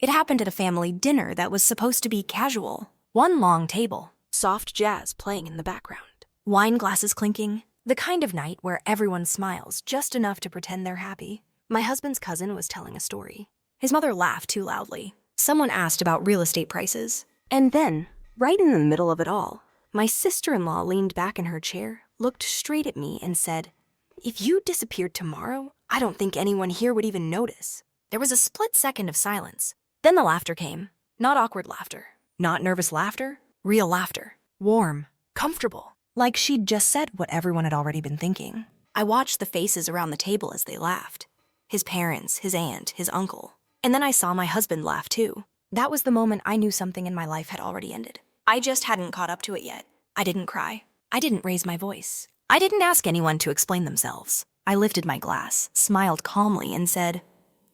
It happened at a family dinner that was supposed to be casual. One long table, soft jazz playing in the background, wine glasses clinking, the kind of night where everyone smiles just enough to pretend they're happy. My husband's cousin was telling a story. His mother laughed too loudly. Someone asked about real estate prices. And then, right in the middle of it all, my sister-in-law leaned back in her chair, looked straight at me, and said, "If you disappeared tomorrow, I don't think anyone here would even notice." There was a split second of silence. Then the laughter came. Not awkward laughter. Not nervous laughter. Real laughter. Warm. Comfortable. Like she'd just said what everyone had already been thinking. I watched the faces around the table as they laughed. His parents, his aunt, his uncle. And then I saw my husband laugh too. That was the moment I knew something in my life had already ended. I just hadn't caught up to it yet. I didn't cry. I didn't raise my voice. I didn't ask anyone to explain themselves. I lifted my glass, smiled calmly, and said,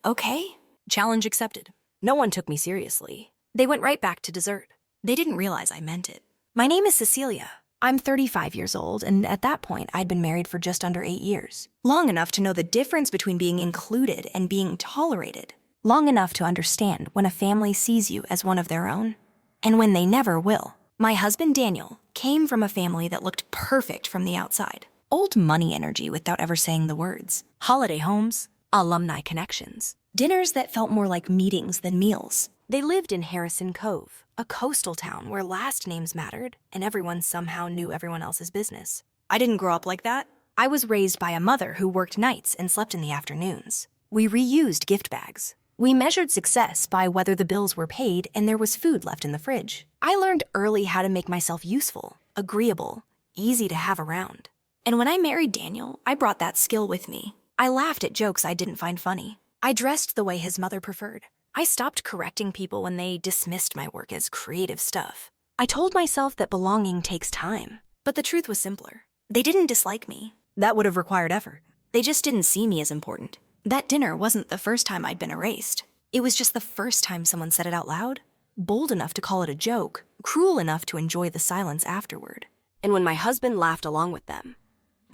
"Okay." Challenge accepted. No one took me seriously. They went right back to dessert. They didn't realize I meant it. My name is Cecilia. I'm 35 years old, and at that point, I'd been married for just under 8 years. Long enough to know the difference between being included and being tolerated. Long enough to understand when a family sees you as one of their own, and when they never will. My husband, Daniel, came from a family that looked perfect from the outside. Old money energy without ever saying the words. Holiday homes, alumni connections, dinners that felt more like meetings than meals. They lived in Harrison Cove, a coastal town where last names mattered and everyone somehow knew everyone else's business. I didn't grow up like that. I was raised by a mother who worked nights and slept in the afternoons. We reused gift bags. We measured success by whether the bills were paid and there was food left in the fridge. I learned early how to make myself useful, agreeable, easy to have around. And when I married Daniel, I brought that skill with me. I laughed at jokes I didn't find funny. I dressed the way his mother preferred. I stopped correcting people when they dismissed my work as creative stuff. I told myself that belonging takes time. But the truth was simpler. They didn't dislike me. That would have required effort. They just didn't see me as important. That dinner wasn't the first time I'd been erased. It was just the first time someone said it out loud. Bold enough to call it a joke, cruel enough to enjoy the silence afterward. And when my husband laughed along with them,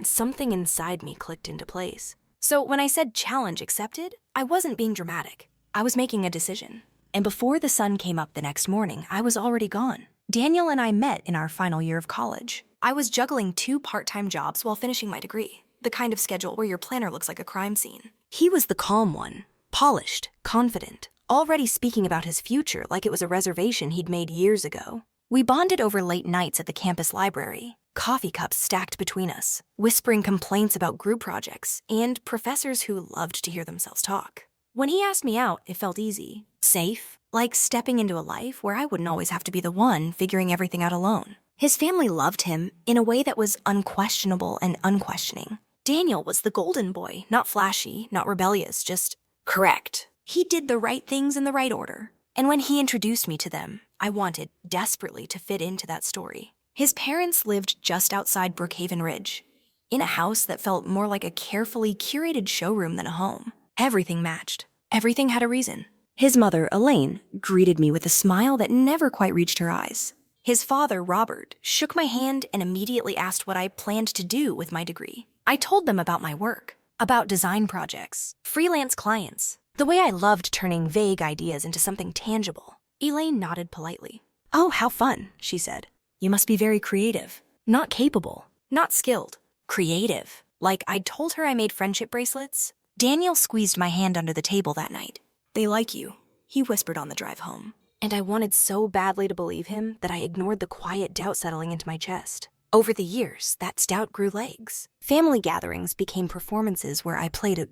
something inside me clicked into place. So when I said challenge accepted, I wasn't being dramatic. I was making a decision. And before the sun came up the next morning, I was already gone. Daniel and I met in our final year of college. I was juggling 2 part-time jobs while finishing my degree, the kind of schedule where your planner looks like a crime scene. He was the calm one, polished, confident, already speaking about his future like it was a reservation he'd made years ago. We bonded over late nights at the campus library, coffee cups stacked between us, whispering complaints about group projects, and professors who loved to hear themselves talk. When he asked me out, it felt easy, safe, like stepping into a life where I wouldn't always have to be the one figuring everything out alone. His family loved him in a way that was unquestionable and unquestioning. Daniel was the golden boy, not flashy, not rebellious, just correct. He did the right things in the right order. And when he introduced me to them, I wanted desperately to fit into that story. His parents lived just outside Brookhaven Ridge, in a house that felt more like a carefully curated showroom than a home. Everything matched. Everything had a reason. His mother, Elaine, greeted me with a smile that never quite reached her eyes. His father, Robert, shook my hand and immediately asked what I planned to do with my degree. I told them about my work, about design projects, freelance clients, the way I loved turning vague ideas into something tangible. Elaine nodded politely. "Oh, how fun," she said. "You must be very creative. Not capable, not skilled. Creative." Like I'd told her I made friendship bracelets. Daniel squeezed my hand under the table that night. "They like you," he whispered on the drive home. And I wanted so badly to believe him that I ignored the quiet doubt settling into my chest. Over the years, that doubt grew legs. Family gatherings became performances where I played a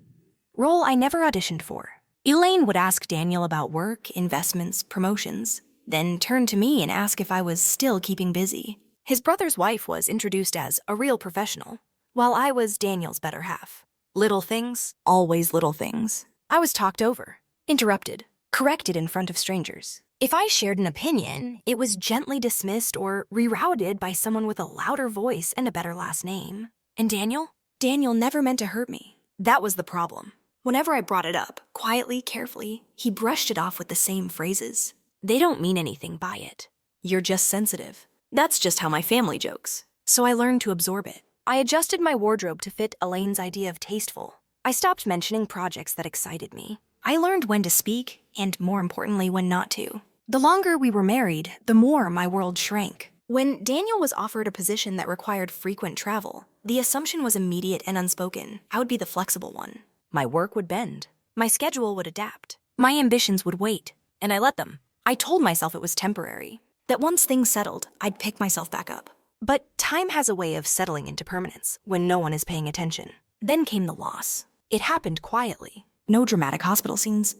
role I never auditioned for. Elaine would ask Daniel about work, investments, promotions, then turn to me and ask if I was still keeping busy. His brother's wife was introduced as a real professional, while I was Daniel's better half. Little things, always little things. I was talked over, interrupted, corrected in front of strangers. If I shared an opinion, it was gently dismissed or rerouted by someone with a louder voice and a better last name. And Daniel never meant to hurt me. That was the problem. Whenever I brought it up, quietly, carefully, he brushed it off with the same phrases. "They don't mean anything by it. You're just sensitive." That's just how my family jokes. So I learned to absorb it. I adjusted my wardrobe to fit Elaine's idea of tasteful. I stopped mentioning projects that excited me. I learned when to speak, and more importantly, when not to. The longer we were married, the more my world shrank. When Daniel was offered a position that required frequent travel, the assumption was immediate and unspoken. I would be the flexible one. My work would bend. My schedule would adapt. My ambitions would wait, and I let them. I told myself it was temporary, that once things settled, I'd pick myself back up. But time has a way of settling into permanence when no one is paying attention. Then came the loss. It happened quietly. No dramatic hospital scenes.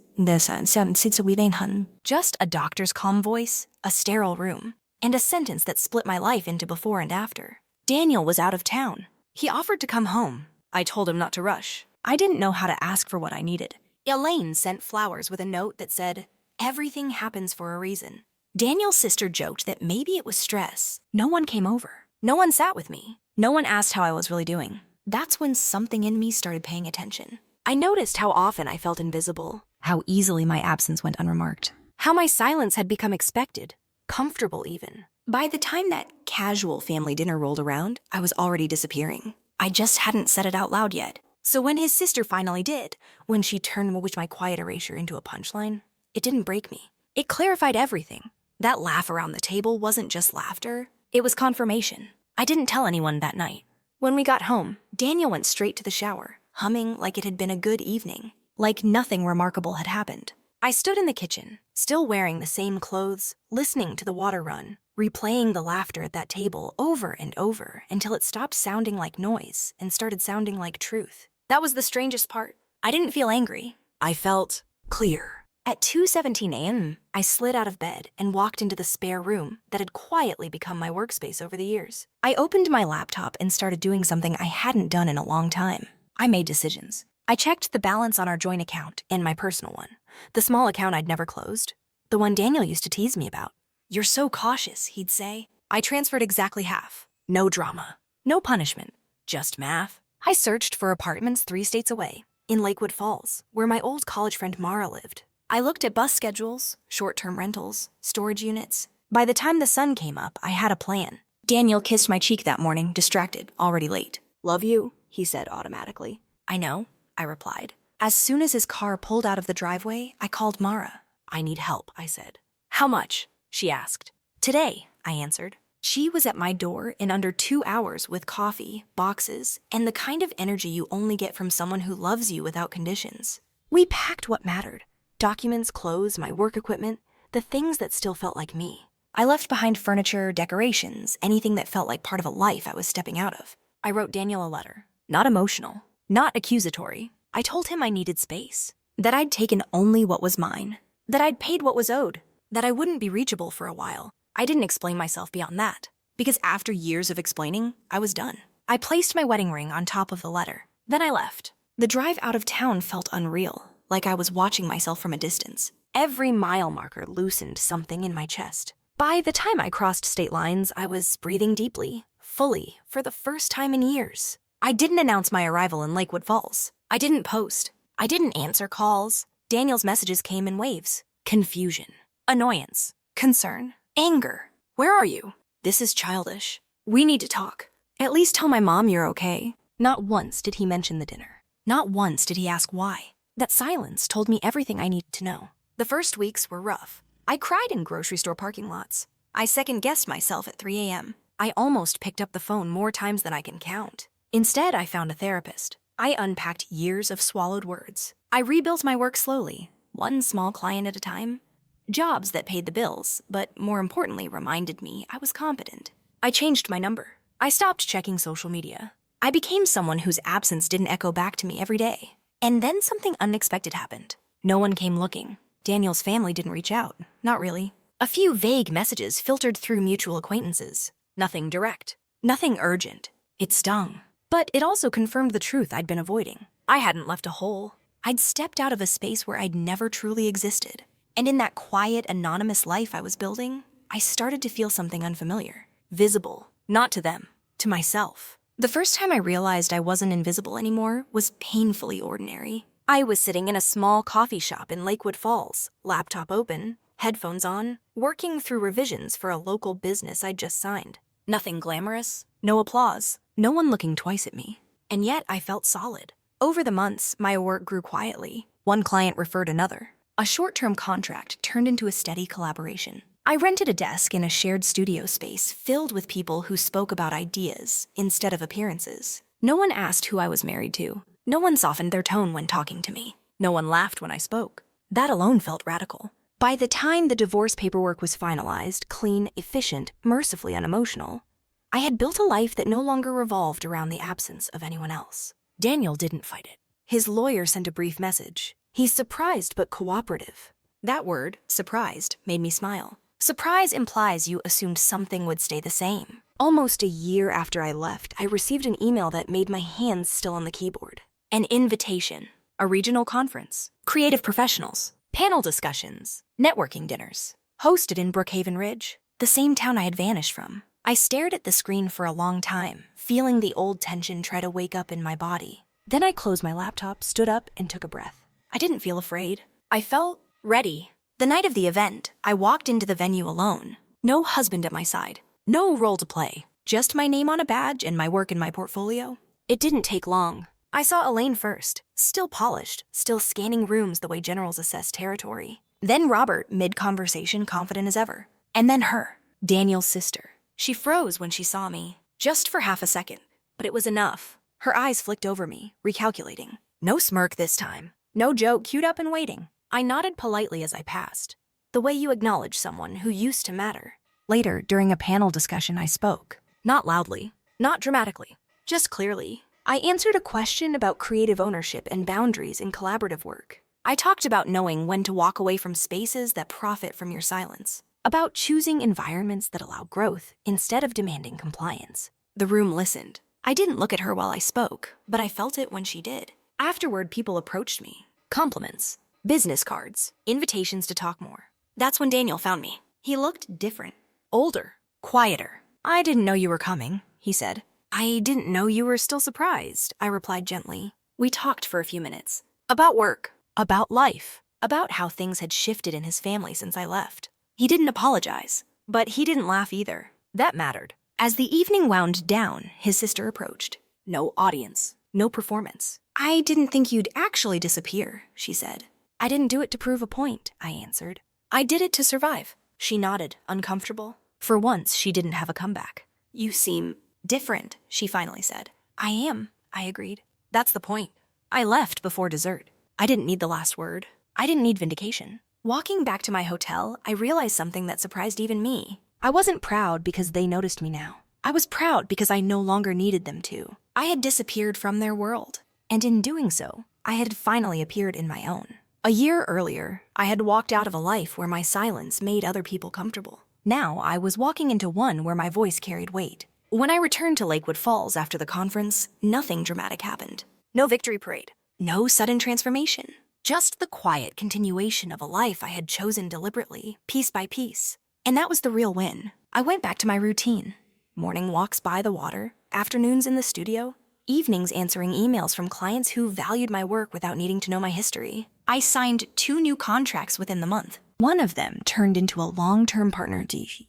Just a doctor's calm voice, a sterile room, and a sentence that split my life into before and after. Daniel was out of town. He offered to come home. I told him not to rush. I didn't know how to ask for what I needed. Elaine sent flowers with a note that said, "Everything happens for a reason." Daniel's sister joked that maybe it was stress. No one came over. No one sat with me. No one asked how I was really doing. That's when something in me started paying attention. I noticed how often I felt invisible, how easily my absence went unremarked, how my silence had become expected, comfortable even. By the time that casual family dinner rolled around, I was already disappearing. I just hadn't said it out loud yet. So when his sister finally did, when she turned my quiet erasure into a punchline, it didn't break me. It clarified everything. That laugh around the table wasn't just laughter, it was confirmation. I didn't tell anyone that night. When we got home, Daniel went straight to the shower, humming like it had been a good evening, like nothing remarkable had happened. I stood in the kitchen, still wearing the same clothes, listening to the water run, replaying the laughter at that table over and over until it stopped sounding like noise and started sounding like truth. That was the strangest part. I didn't feel angry. I felt clear. At 2:17 a.m., I slid out of bed and walked into the spare room that had quietly become my workspace over the years. I opened my laptop and started doing something I hadn't done in a long time. I made decisions. I checked the balance on our joint account and my personal one, the small account I'd never closed, the one Daniel used to tease me about. "You're so cautious," he'd say. I transferred exactly half. No drama. No punishment. Just math. I searched for apartments 3 states away, in Lakewood Falls, where my old college friend Mara lived. I looked at bus schedules, short-term rentals, storage units. By the time the sun came up, I had a plan. Daniel kissed my cheek that morning, distracted, already late. "Love you," he said automatically. "I know," I replied. As soon as his car pulled out of the driveway, I called Mara. "I need help," I said. "How much?" she asked. "Today," I answered. She was at my door in under 2 hours with coffee, boxes, and the kind of energy you only get from someone who loves you without conditions. We packed what mattered. Documents, clothes, my work equipment, the things that still felt like me. I left behind furniture, decorations, anything that felt like part of a life I was stepping out of. I wrote Daniel a letter. Not emotional, not accusatory. I told him I needed space, that I'd taken only what was mine, that I'd paid what was owed, that I wouldn't be reachable for a while. I didn't explain myself beyond that, because after years of explaining, I was done. I placed my wedding ring on top of the letter. Then I left. The drive out of town felt unreal, like I was watching myself from a distance. Every mile marker loosened something in my chest. By the time I crossed state lines, I was breathing deeply, fully, for the first time in years. I didn't announce my arrival in Lakewood Falls. I didn't post. I didn't answer calls. Daniel's messages came in waves. Confusion, annoyance, concern, anger. "Where are you? This is childish. We need to talk. At least tell my mom you're okay." Not once did he mention the dinner. Not once did he ask why. That silence told me everything I needed to know. The first weeks were rough. I cried in grocery store parking lots. I second-guessed myself at 3 a.m. I almost picked up the phone more times than I can count. Instead, I found a therapist. I unpacked years of swallowed words. I rebuilt my work slowly, one small client at a time. Jobs that paid the bills, but more importantly reminded me I was competent. I changed my number. I stopped checking social media. I became someone whose absence didn't echo back to me every day. And then something unexpected happened. No one came looking. Daniel's family didn't reach out. Not really. A few vague messages filtered through mutual acquaintances. Nothing direct. Nothing urgent. It stung. But it also confirmed the truth I'd been avoiding. I hadn't left a hole. I'd stepped out of a space where I'd never truly existed. And in that quiet, anonymous life I was building, I started to feel something unfamiliar. Visible. Not to them. To myself. The first time I realized I wasn't invisible anymore was painfully ordinary. I was sitting in a small coffee shop in Lakewood Falls, laptop open, headphones on, working through revisions for a local business I'd just signed. Nothing glamorous, no applause, no one looking twice at me. And yet I felt solid. Over the months, my work grew quietly. One client referred another. A short-term contract turned into a steady collaboration. I rented a desk in a shared studio space filled with people who spoke about ideas instead of appearances. No one asked who I was married to. No one softened their tone when talking to me. No one laughed when I spoke. That alone felt radical. By the time the divorce paperwork was finalized, clean, efficient, mercifully unemotional, I had built a life that no longer revolved around the absence of anyone else. Daniel didn't fight it. His lawyer sent a brief message. He's surprised but cooperative. That word, surprised, made me smile. Surprise implies you assumed something would stay the same. Almost a year after I left, I received an email that made my hands still on the keyboard. An invitation, a regional conference, creative professionals, panel discussions, networking dinners, hosted in Brookhaven Ridge, the same town I had vanished from. I stared at the screen for a long time, feeling the old tension try to wake up in my body. Then I closed my laptop, stood up, and took a breath. I didn't feel afraid. I felt ready. The night of the event, I walked into the venue alone. No husband at my side. No role to play. Just my name on a badge and my work in my portfolio. It didn't take long. I saw Elaine first, still polished, still scanning rooms the way generals assess territory. Then Robert, mid-conversation, confident as ever. And then her, Daniel's sister. She froze when she saw me, just for half a second. But it was enough. Her eyes flicked over me, recalculating. No smirk this time. No joke queued up and waiting. I nodded politely as I passed. The way you acknowledge someone who used to matter. Later, during a panel discussion, I spoke. Not loudly, not dramatically, just clearly. I answered a question about creative ownership and boundaries in collaborative work. I talked about knowing when to walk away from spaces that profit from your silence. About choosing environments that allow growth instead of demanding compliance. The room listened. I didn't look at her while I spoke, but I felt it when she did. Afterward, people approached me. Compliments, business cards, invitations to talk more. That's when Daniel found me. He looked different. Older, quieter. I didn't know you were coming, he said. I didn't know you were still surprised, I replied gently. We talked for a few minutes. About work, about life, about how things had shifted in his family since I left. He didn't apologize, but he didn't laugh either. That mattered. As the evening wound down, his sister approached. No audience, no performance. I didn't think you'd actually disappear, she said. I didn't do it to prove a point, I answered. I did it to survive. She nodded, uncomfortable. For once, she didn't have a comeback. You seem different, she finally said. I am, I agreed. That's the point. I left before dessert. I didn't need the last word. I didn't need vindication. Walking back to my hotel, I realized something that surprised even me. I wasn't proud because they noticed me now. I was proud because I no longer needed them to. I had disappeared from their world. And in doing so, I had finally appeared in my own. A year earlier, I had walked out of a life where my silence made other people comfortable. Now, I was walking into one where my voice carried weight. When I returned to Lakewood Falls after the conference, nothing dramatic happened. No victory parade. No sudden transformation. Just the quiet continuation of a life I had chosen deliberately, piece by piece. And that was the real win. I went back to my routine. Morning walks by the water, afternoons in the studio, evenings answering emails from clients who valued my work without needing to know my history. I signed 2 new contracts within the month. One of them turned into a long-term partnership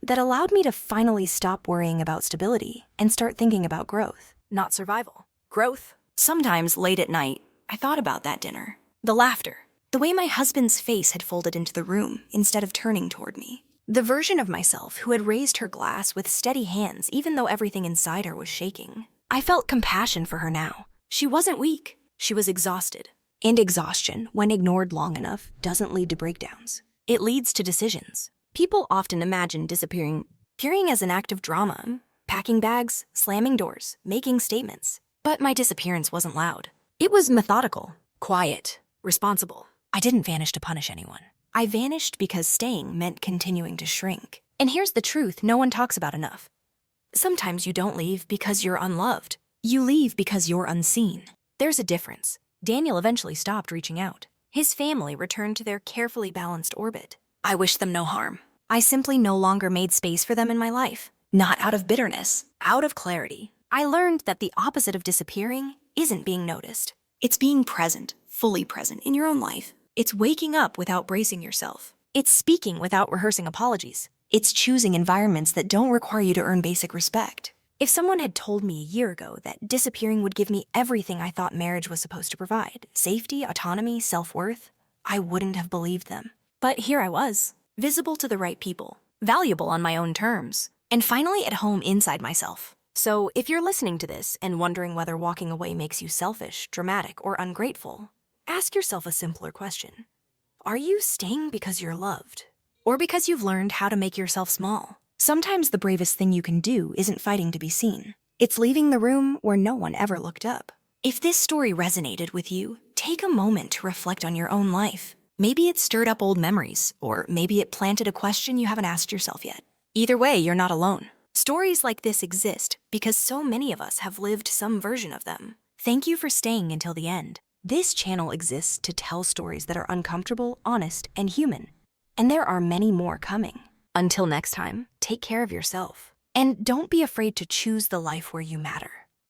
that allowed me to finally stop worrying about stability and start thinking about growth, not survival. Growth. Sometimes late at night, I thought about that dinner. The laughter. The way my husband's face had folded into the room instead of turning toward me. The version of myself who had raised her glass with steady hands even though everything inside her was shaking. I felt compassion for her now. She wasn't weak. She was exhausted. And exhaustion, when ignored long enough, doesn't lead to breakdowns. It leads to decisions. People often imagine disappearing as an act of drama, packing bags, slamming doors, making statements. But my disappearance wasn't loud. It was methodical, quiet, responsible. I didn't vanish to punish anyone. I vanished because staying meant continuing to shrink. And here's the truth no one talks about enough. Sometimes you don't leave because you're unloved. You leave because you're unseen. There's a difference. Daniel eventually stopped reaching out. His family returned to their carefully balanced orbit. I wished them no harm. I simply no longer made space for them in my life. Not out of bitterness, out of clarity. I learned that the opposite of disappearing isn't being noticed. It's being present, fully present in your own life. It's waking up without bracing yourself. It's speaking without rehearsing apologies. It's choosing environments that don't require you to earn basic respect. If someone had told me a year ago that disappearing would give me everything I thought marriage was supposed to provide, safety, autonomy, self-worth, I wouldn't have believed them. But here I was, visible to the right people, valuable on my own terms, and finally at home inside myself. So if you're listening to this and wondering whether walking away makes you selfish, dramatic, or ungrateful, ask yourself a simpler question. Are you staying because you're loved? Or because you've learned how to make yourself small? Sometimes the bravest thing you can do isn't fighting to be seen. It's leaving the room where no one ever looked up. If this story resonated with you, take a moment to reflect on your own life. Maybe it stirred up old memories, or maybe it planted a question you haven't asked yourself yet. Either way, you're not alone. Stories like this exist because so many of us have lived some version of them. Thank you for staying until the end. This channel exists to tell stories that are uncomfortable, honest, and human. And there are many more coming. Until next time, take care of yourself. And don't be afraid to choose the life where you matter.